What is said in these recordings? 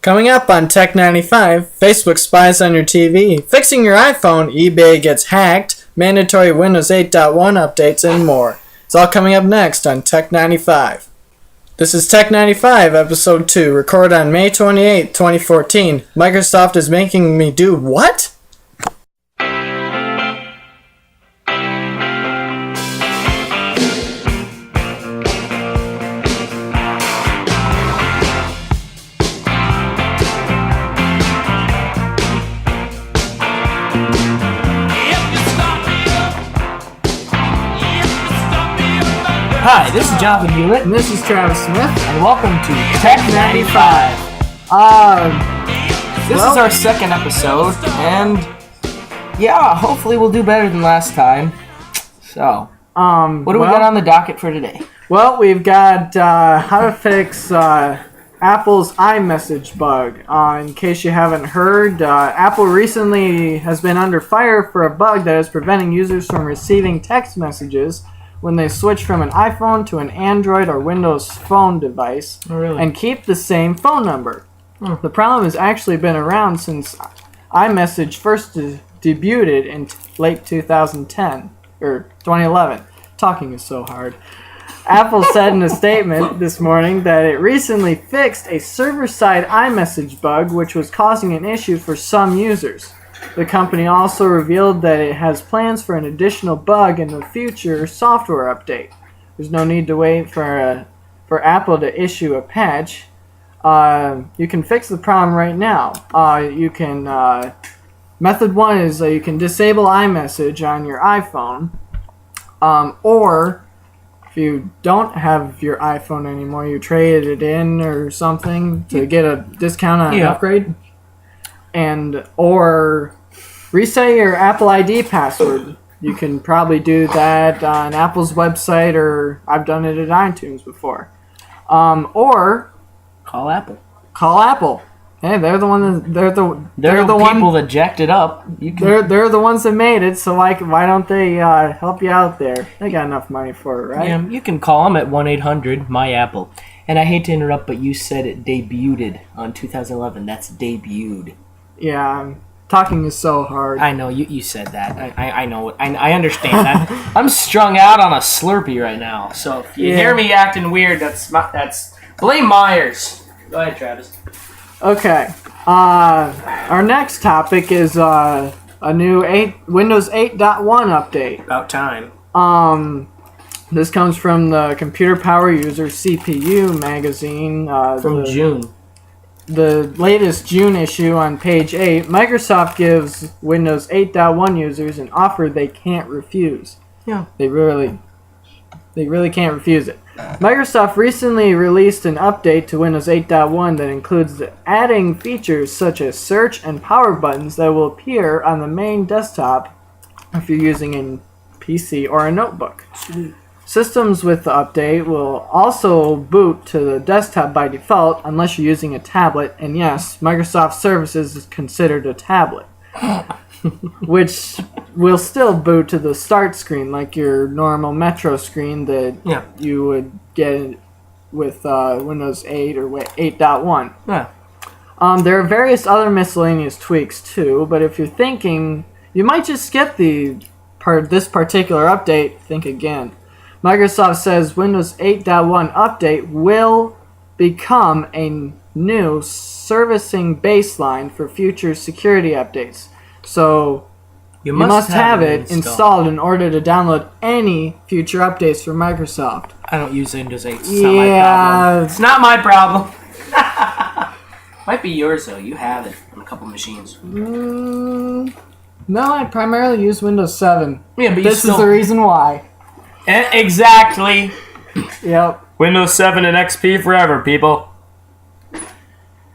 Coming up on Tech 95, Facebook spies on your TV, fixing your iPhone, eBay gets hacked, mandatory Windows 8.1 updates, and more. It's all coming up next on Tech 95. This is Tech 95, Episode 2, recorded on May 28, 2014. Microsoft is making me do what? Hi, this is Jonathan Hewlett. And this is Travis Smith. And welcome to Tech 95. This is our second episode, and yeah, hopefully we'll do better than last time. So, what do we got on the docket for today? Well, we've got how to fix Apple's iMessage bug. In case you haven't heard, Apple recently has been under fire for a bug that is preventing users from receiving text messages when they switch from an iPhone to an Android or Windows phone device and keep the same phone number. The problem has actually been around since iMessage first debuted in late 2010 or 2011. Talking is so hard. Apple said in a statement this morning that it recently fixed a server-side iMessage bug which was causing an issue for some users. The company also revealed that it has plans for an additional bug in the future software update. There's no need to wait for Apple to issue a patch. You can fix the problem right now. Method one is you can disable iMessage on your iPhone, or if you don't have your iPhone anymore, you trade it in or something to get a discount on an upgrade. Or reset your Apple ID password. You can probably do that on Apple's website, or I've done it at iTunes before. Or Call Apple. Call Apple. Hey, they're the ones. They're the people that jacked it up. They're the ones that made it. So why don't they help you out there? They got enough money for it, right? Yeah, you can call them at 1-800-MY-APPLE. And I hate to interrupt, but you said it debuted on 2011. That's debuted. Yeah, talking is so hard. I know, you said that. I know it. I understand that. I'm strung out on a Slurpee right now. So if you hear me acting weird, that's blame Myers. Go ahead, Travis. Okay. Our next topic is a new Windows 8.1 update. About time. This comes from the Computer Power User CPU magazine. From June. The latest June issue on page 8, Microsoft gives Windows 8.1 users an offer they can't refuse. Yeah. They really can't refuse it. Microsoft recently released an update to Windows 8.1 that includes adding features such as search and power buttons that will appear on the main desktop if you're using a PC or a notebook. Sweet. Systems with the update will also boot to the desktop by default unless you're using a tablet, and yes, Microsoft Services is considered a tablet, which will still boot to the start screen like your normal Metro screen that you would get with Windows 8 or 8.1. Yeah. There are various other miscellaneous tweaks too, but if you're thinking you might just skip this particular update, think again. Microsoft says Windows 8.1 update will become a new servicing baseline for future security updates. So you must have it installed in order to download any future updates from Microsoft. I don't use Windows 8. It's not my problem. It's not my problem. Might be yours though. You have it on a couple machines. No, I primarily use Windows 7. Yeah, but this is the reason why. Exactly. Yep. Windows 7 and XP forever, people. I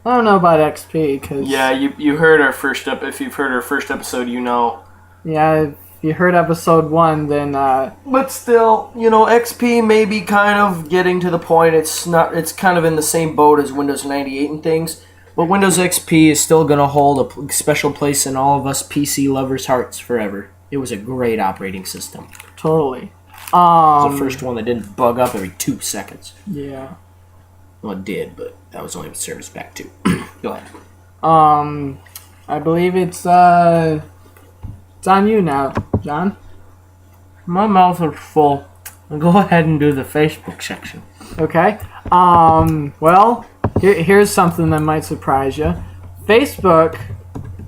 don't know about XP because you heard our first if you've heard our first episode, you know. Yeah, if you heard episode 1, then but still, XP may be kind of getting to the point. It's kind of in the same boat as Windows 98 and things. But Windows XP is still going to hold a special place in all of us PC lovers' hearts forever. It was a great operating system. Totally. It was the first one that didn't bug up every 2 seconds. Yeah. Well, it did, but that was only with Service Pack 2. Go ahead. I believe it's on you now, John. My mouth is full. Go ahead and do the Facebook section. Okay. Well, here's something that might surprise you. Facebook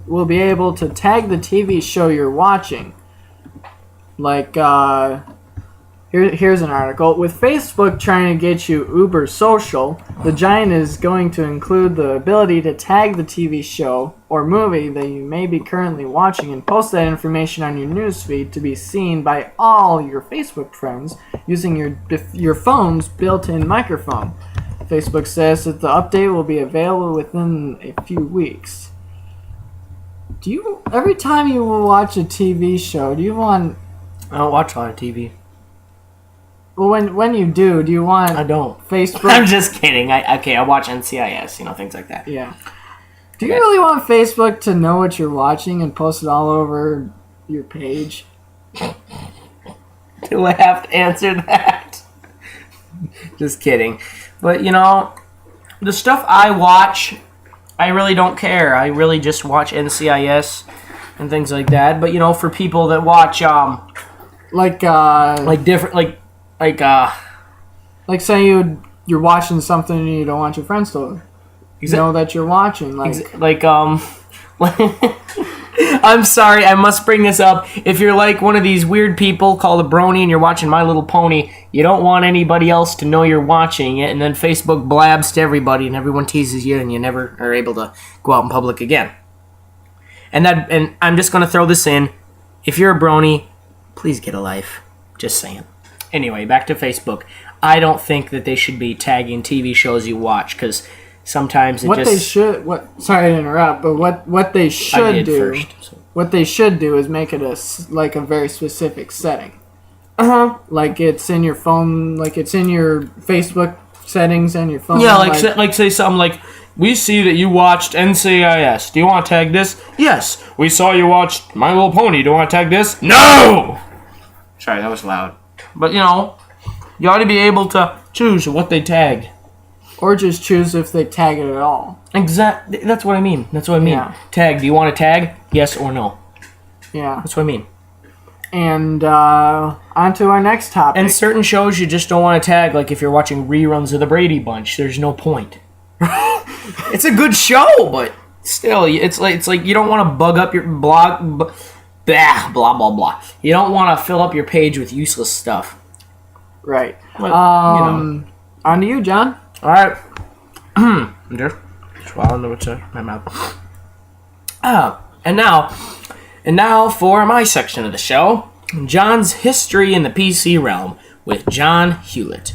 will be able to tag the TV show you're watching. Like, here's an article. With Facebook trying to get you uber social, the giant is going to include the ability to tag the TV show or movie that you may be currently watching and post that information on your newsfeed to be seen by all your Facebook friends using your phone's built-in microphone. Facebook says that the update will be available within a few weeks. Every time you watch a TV show, do you want... I don't watch a lot of TV. Well, when you do you want... I don't. Facebook... I'm just kidding. I watch NCIS, things like that. Yeah. Do you really want Facebook to know what you're watching and post it all over your page? Do I have to answer that? Just kidding. But, the stuff I watch, I really don't care. I really just watch NCIS and things like that. But, for people that watch, like say you're watching something and you don't want your friends to know that you're watching. I'm sorry, I must bring this up. If you're like one of these weird people called a brony and you're watching My Little Pony, you don't want anybody else to know you're watching it, and then Facebook blabs to everybody and everyone teases you and you never are able to go out in public again. And I'm just going to throw this in. If you're a brony, please get a life. Just saying. Anyway, back to Facebook. I don't think that they should be tagging TV shows you watch, because sometimes sorry to interrupt, but what they should do what they should do is make it a very specific setting. Like it's in your phone, like it's in your Facebook settings and your phone. Yeah, like say something like, we see that you watched NCIS. Do you want to tag this? Yes. We saw you watched My Little Pony. Do you want to tag this? No! Sorry, that was loud. But, you ought to be able to choose what they tag. Or just choose if they tag it at all. Exactly. That's what I mean. Yeah. Tag. Do you want to tag? Yes or no? Yeah. That's what I mean. And on to our next topic. And certain shows you just don't want to tag, like if you're watching reruns of The Brady Bunch. There's no point. It's a good show, but still, it's like you don't want to bug up your blog, blah blah blah. You don't want to fill up your page with useless stuff. Right. But, on to you, John. All right. I'm just swallowing what's in my mouth. And now for my section of the show, John's History in the PC Realm with John Hewlett.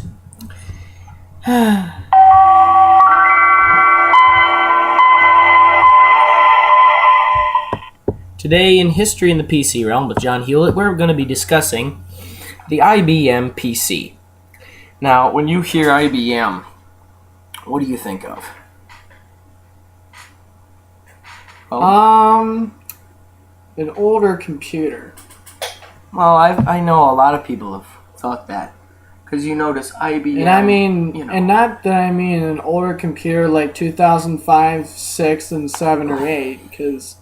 Today in History in the PC Realm with John Hewlett, we're going to be discussing the IBM PC. Now, when you hear IBM, what do you think of? An older computer. Well, I know a lot of people have thought that. Because you notice IBM... And I mean, and not that I mean an older computer like 2005, 6, and 7, or 8, because...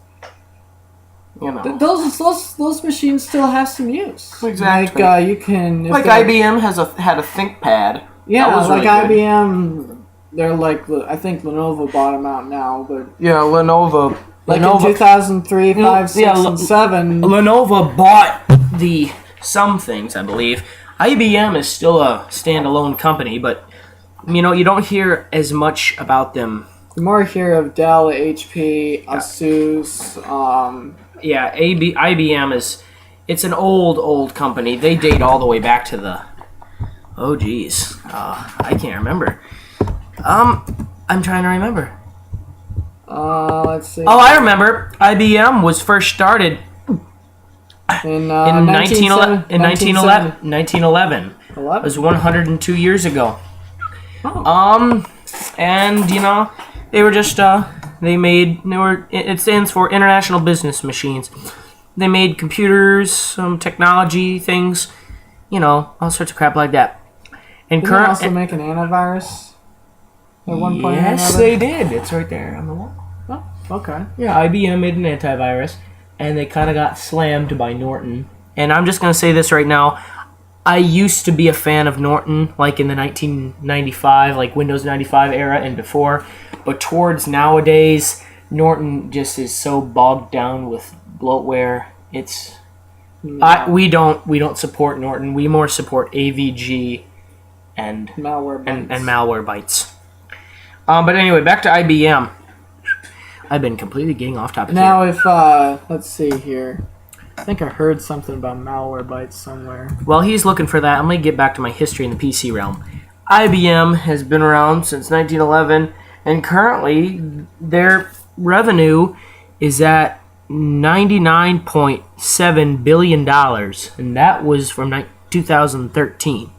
Those machines still have some use. Exactly. Like you can. Like IBM had a ThinkPad. Yeah, was like really IBM. They're like I think Lenovo bought them out now, but yeah, Lenovo. Like in 2003, 5, 6, and 7. Lenovo bought some things, I believe. IBM is still a standalone company, but you don't hear as much about them. You more hear of Dell, HP, Asus. Yeah, IBM it's an old company. They date all the way back to the... Oh, geez. I can't remember. I'm trying to remember. Let's see. Oh, I remember. IBM was first started in 1911. 1911. It was 102 years ago. Oh. And, they were just... It stands for International Business Machines. They made computers, some technology things, all sorts of crap like that. And Didn't they also make an antivirus? at one point or Yes, another? they did. It's right there on the wall. Oh, okay. Yeah, IBM made an antivirus, and they kind of got slammed by Norton. And I'm just going to say this right now. I used to be a fan of Norton, like in the 1995, like Windows 95 era and before. But towards nowadays, Norton just is so bogged down with bloatware. It's we don't support Norton. We more support AVG and Malwarebytes. But anyway, back to IBM. I've been completely getting off topic Now, here. if let's see here, I think I heard something about Malwarebytes somewhere. While he's looking for that, I'm going to get back to my history in the PC realm. IBM has been around since 1911, and currently their revenue is at $99.7 billion, and that was from 2013.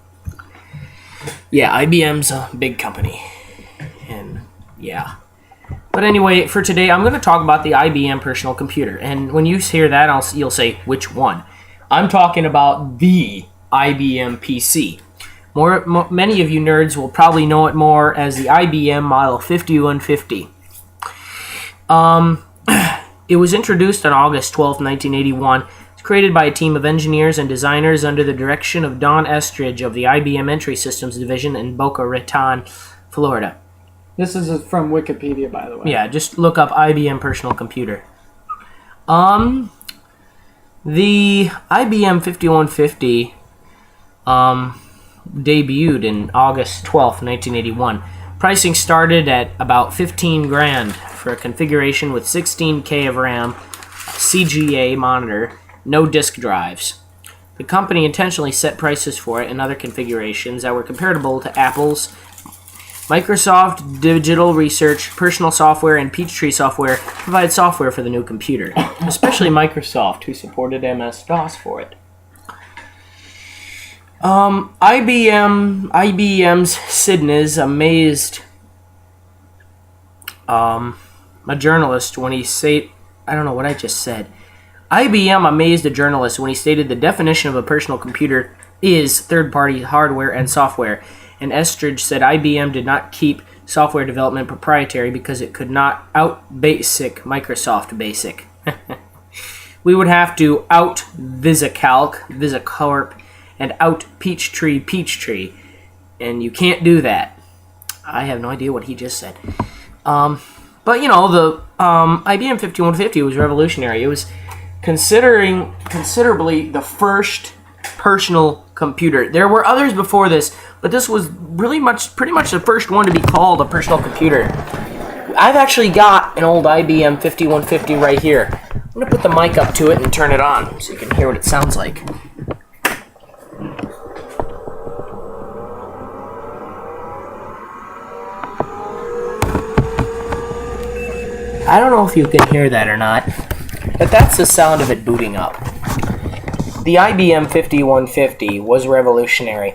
Yeah, IBM's a big company, and yeah. But anyway, for today, I'm going to talk about the IBM Personal Computer. And when you hear that, you'll say, which one? I'm talking about the IBM PC. Many of you nerds will probably know it more as the IBM Model 5150. It was introduced on August 12, 1981. It's created by a team of engineers and designers under the direction of Don Estridge of the IBM Entry Systems Division in Boca Raton, Florida. This is from Wikipedia, by the way. Yeah, just look up IBM Personal Computer. The IBM 5150 debuted in August 12th, 1981. Pricing started at about $15,000 for a configuration with 16K of RAM, CGA monitor, no disk drives. The company intentionally set prices for it in other configurations that were comparable to Apple's Microsoft Digital Research, Personal Software, and Peachtree Software provided software for the new computer, especially Microsoft, who supported MS-DOS for it. IBM's Sidney's amazed a journalist when he said, I don't know what I just said. IBM amazed a journalist when he stated the definition of a personal computer is third-party hardware and software. And Estridge said IBM did not keep software development proprietary because it could not out-basic Microsoft Basic. We would have to out-VisiCalc, VisiCorp, and out-Peachtree, and you can't do that. I have no idea what he just said. But, you know, the IBM 5150 was revolutionary. It was considerably the first personal computer. There were others before this, but this was pretty much the first one to be called a personal computer. I've actually got an old IBM 5150 right here. I'm going to put the mic up to it and turn it on so you can hear what it sounds like. I don't know if you can hear that or not, but that's the sound of it booting up. The IBM 5150 was revolutionary.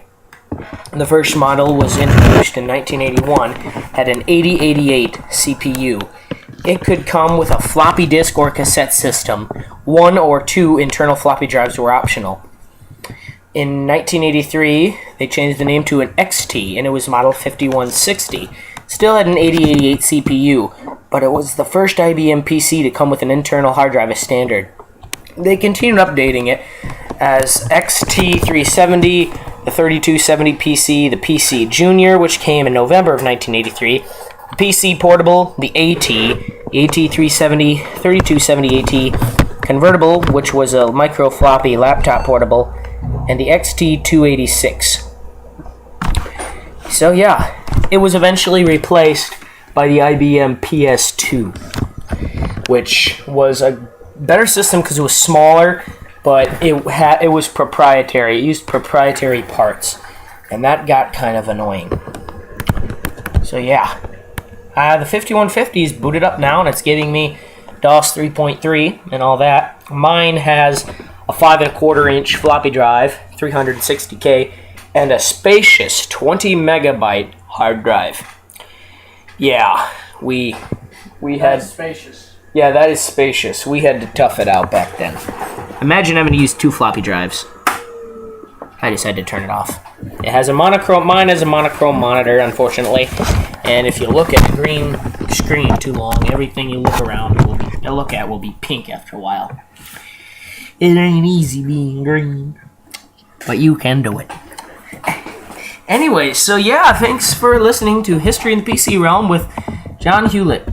The first model was introduced in 1981, had an 8088 CPU. It could come with a floppy disk or cassette system. 1 or 2 internal floppy drives were optional. In 1983, they changed the name to an XT, and it was model 5160. Still had an 8088 CPU, but it was the first IBM PC to come with an internal hard drive as standard. They continued updating it as XT370, the 3270 PC, the PC Junior, which came in November of 1983, the PC Portable, the AT370, 3270 AT Convertible, which was a micro floppy laptop portable, and the XT286. So yeah, it was eventually replaced by the IBM PS2, which was a better system because it was smaller, but it was proprietary. It used proprietary parts, and that got kind of annoying. So yeah, the 5150 is booted up now, and it's giving me DOS 3.3 and all that. Mine has a 5.25-inch floppy drive, 360K, and a spacious 20 megabyte hard drive. Yeah, we had spacious. Yeah, that is spacious. We had to tough it out back then. Imagine having to use 2 floppy drives. I decided to turn it off. It has a monochrome. Mine has a monochrome monitor, unfortunately. And if you look at the green screen too long, everything you look at will be pink after a while. It ain't easy being green, but you can do it. Anyway, so yeah, thanks for listening to History in the PC Realm with John Hewlett.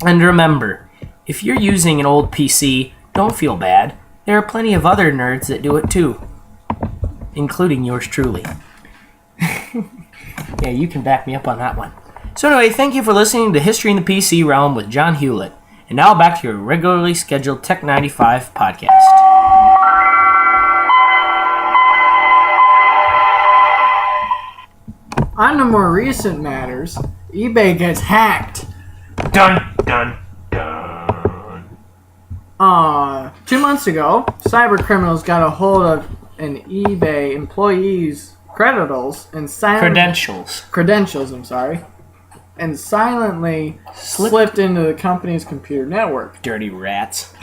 And remember, if you're using an old PC, don't feel bad. There are plenty of other nerds that do it too, including yours truly. Yeah, you can back me up on that one. So anyway, thank you for listening to History in the PC Realm with John Hewlett. And now back to your regularly scheduled Tech 95 podcast. On to more recent matters, eBay gets hacked. Dun, dun, dun. 2 months ago, cyber criminals got a hold of an eBay employee's credentials, and silently slipped into the company's computer network. Dirty rats.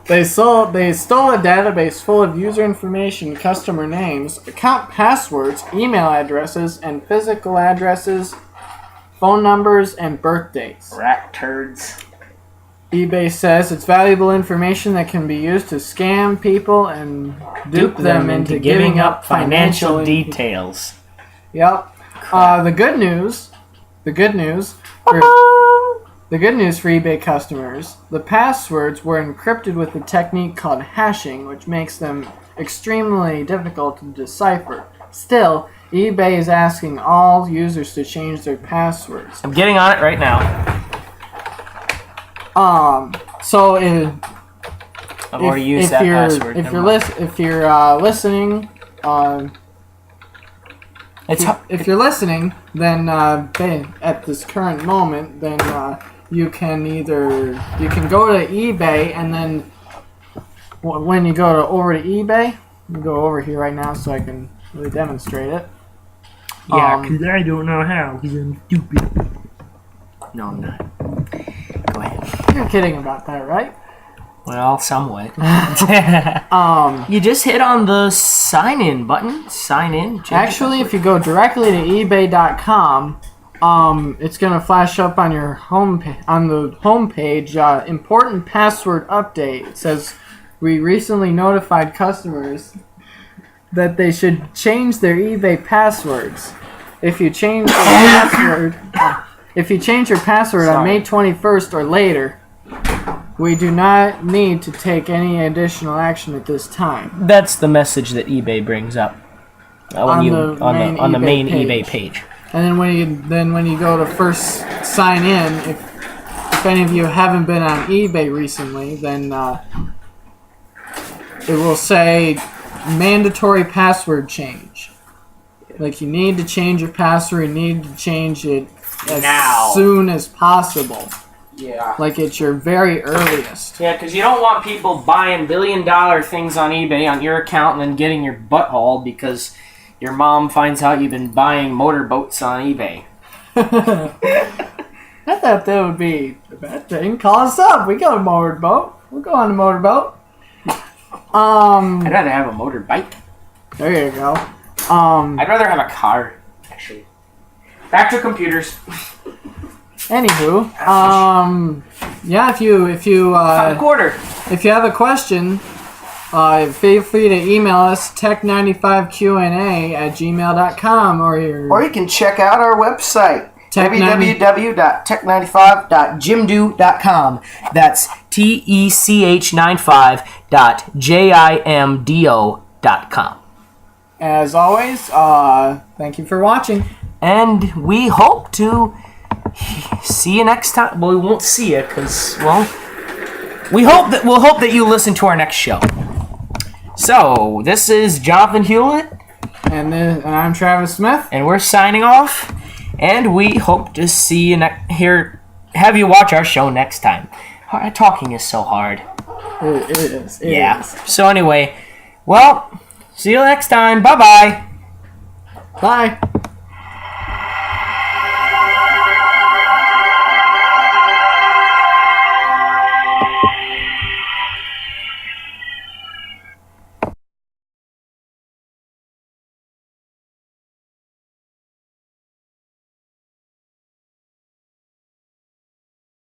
They stole a database full of user information, customer names, account passwords, email addresses, and physical addresses, phone numbers, and birth dates. Rat turds. eBay says it's valuable information that can be used to scam people and dupe them into giving up financial details. Yep. The good news for eBay customers, the passwords were encrypted with a technique called hashing, which makes them extremely difficult to decipher. Still, eBay is asking all users to change their passwords. I'm getting on it right now. So I've already used that password. If you're listening, if you're listening, then at this current moment, then you can go to eBay, and then when you go over to eBay, you go over here right now so I can really demonstrate it. Yeah, because I don't know how, because I'm stupid. No, I'm not. Go ahead. You're kidding about that, right? Well, somewhat. You just hit on the sign in button. Sign in. Actually, if you go directly to ebay.com, it's gonna flash up on your on the home page. Important password update. It says we recently notified customers that they should change their eBay passwords. If you change your password on May 21st or later, we do not need to take any additional action at this time. That's the message that eBay brings up on the main eBay page. And then when you go to first sign in, if any of you haven't been on eBay recently, then it will say mandatory password change. Like, you need to change your password. You need to change it as soon as possible. Yeah. Like, it's your very earliest. Yeah, because you don't want people buying billion-dollar things on eBay on your account and then getting your butt hauled because your mom finds out you've been buying motorboats on eBay. I thought that would be a bad thing. Call us up. We got a motorboat. We'll go on a motorboat. I'd rather have a motorbike. There you go. I'd rather have a car, actually. Back to computers. Anywho, yeah, if you have a question, feel free to email us tech95qa@gmail.com or you can check out our website www.tech95.jimdo.com. That's TECH95.JIMDO.com. As always, thank you for watching, and we hope to see you next time. Well, we won't see you because, well, we'll hope that you listen to our next show. So, this is Jonathan Hewlett, and I'm Travis Smith, and we're signing off. And we hope to see you have you watch our show next time. Talking is so hard. It is. It is. So anyway, well, see you next time. Bye-bye. Bye.